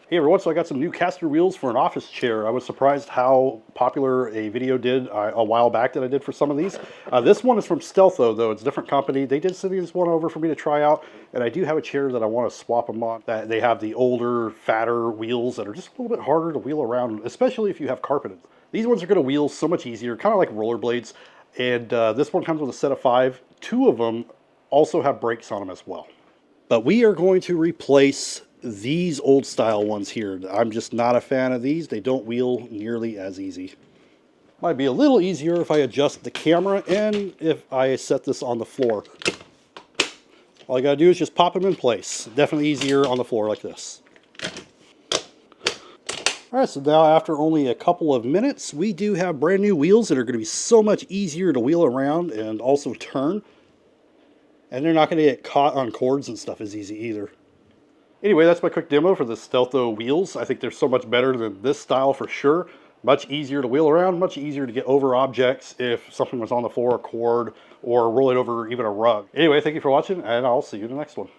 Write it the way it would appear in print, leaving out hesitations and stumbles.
Hey everyone, so I got some new caster wheels for an office chair. I was surprised how popular a video did a while back that I did for some of these. This one is from Stealtho though, it's a different company. They did send this one over for me to try out, and I do have a chair that I want to swap them on. That they have the older, fatter wheels that are just a little bit harder to wheel around, especially if you have carpeted. These ones are going to wheel so much easier, kind of like rollerblades, and this one comes with a set of 5. 2 of them also have brakes on them as well. But we are going to replace these old style ones here. I'm just not a fan of these. They don't wheel nearly as easy. Might be a little easier if I adjust the camera and if I set this on the floor. All I gotta do is just pop them in place. Definitely easier on the floor like this. Alright, so now after only a couple of minutes, we do have brand new wheels that are going to be so much easier to wheel around and also turn. And they're not going to get caught on cords and stuff as easy either. Anyway, that's my quick demo for the Stealtho wheels. I think they're so much better than this style for sure. Much easier to wheel around, much easier to get over objects if something was on the floor, a cord, or roll it over even a rug. Anyway, thank you for watching, and I'll see you in the next one.